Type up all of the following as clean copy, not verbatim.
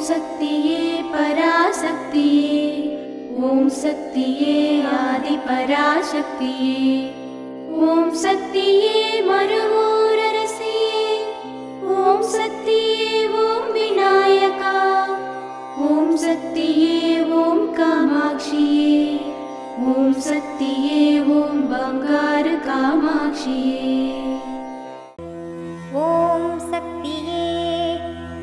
சக்தியே பராசக்தியே, ஓம் சக்தியே ஆதி பராசக்தியே, ஓம் சக்தியே மறுவூரரசியே, ஓம் சக்தியே ஓம் விநாயகா, ஓம் சக்தியே ஓம் காமாட்சியே, ஓம் சக்தியே ஓம் பங்காரு காமாட்சியே. ஓம் சக்தியே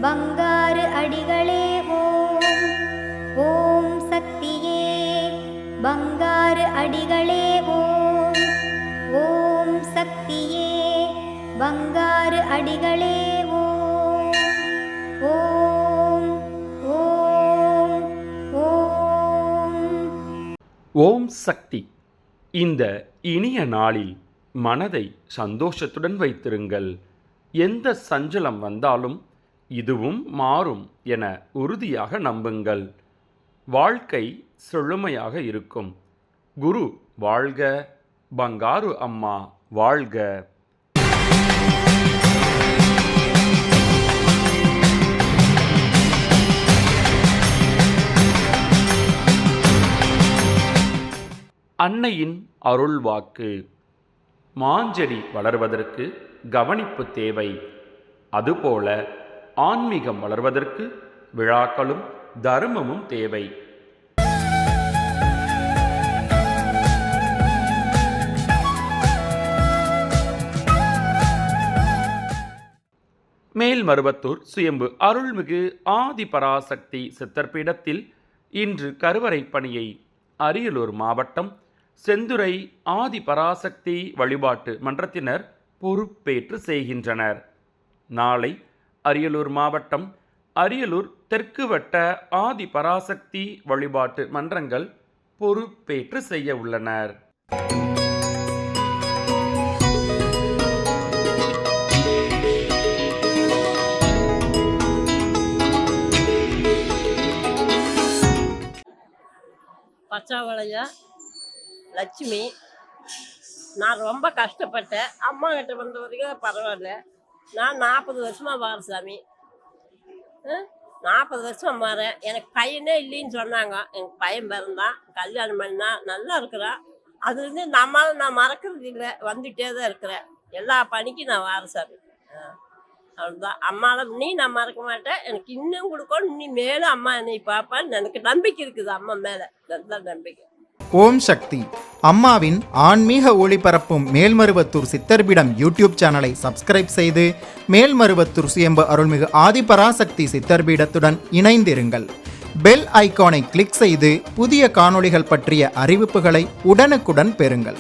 பங்காரு அடிகளே ஓம், ஓம் சக்தியே பங்காரு அடிகளே ஓம், ஓம் சக்தியே பங்காரு அடிகளே ஓம், ஓம் ஓம் ஓம். ஓம் சக்தி. இந்த இனிய நாளில் மனதை சந்தோஷத்துடன் வைத்திருங்கள். எந்த சஞ்சலம் வந்தாலும் இதுவும் மாறும் என உறுதியாக நம்புங்கள். வாழ்க்கை செழுமையாக இருக்கும். குரு வாழ்க, பங்காரு அம்மா வாழ்க. அன்னையின் அருள் வாக்கு. மாஞ்செடி வளர்வதற்கு கவனிப்பு தேவை. அதுபோல ஆன்மீகம் வளர்வதற்கு விழாக்களும் தர்மமும் தேவை. மேல்மருவத்தூர் சுயம்பு அருள்மிகு ஆதி பராசக்தி சித்தர்பீடத்தில் இன்று கருவறை பணியை அரியலூர் மாவட்டம் செந்துறை ஆதி பராசக்தி வழிபாட்டு மன்றத்தினர் பொறுப்பேற்று செய்கின்றனர். நாளை அரியலூர் மாவட்டம் அரியலூர் தெற்கு வட்ட ஆதி பராசக்தி வழிபாட்டு மன்றங்கள் பொறுப்பேற்று செய்ய உள்ளனர். பச்சாவளையா லட்சுமி. நான் ரொம்ப கஷ்டப்பட்டேன். அம்மா கிட்ட வந்த வரைக்கும் பரவாயில்ல. நான் 40 வருஷமாக வரேன் சாமி. 40 வருஷம் வரேன். எனக்கு பையனே இல்லைன்னு சொன்னாங்க. எனக்கு பையன் பிறந்தான், கல்யாணம் பண்ணா, நல்லா இருக்கிறான். அதுலேருந்து நான் மறக்கிறது இல்லை, வந்துகிட்டே தான் இருக்கிறேன். எல்லா பணிக்கும் நான் வரேன் சாமி. அவ்வளோதான். அம்மாவை நான் மறக்க மாட்டேன். எனக்கு இன்னும் கொடுக்கணும், நீ மேலும் அம்மா என்னை பார்ப்பான்னு எனக்கு நம்பிக்கை இருக்குது. அம்மா மேலே நல்ல நம்பிக்கை. ஓம் சக்தி. அம்மாவின் ஆன்மீக ஒளிபரப்பும் மேல்மருவத்தூர் சித்தர்பீடம் யூடியூப் சேனலை சப்ஸ்கிரைப் செய்து மேல்மருவத்தூர் சுயம்பு அருள்மிகு ஆதிபராசக்தி சித்தர்பீடத்துடன் இணைந்திருங்கள். பெல் ஐகானை கிளிக் செய்து புதிய காணொளிகள் பற்றிய அறிவிப்புகளை உடனுக்குடன் பெறுங்கள்.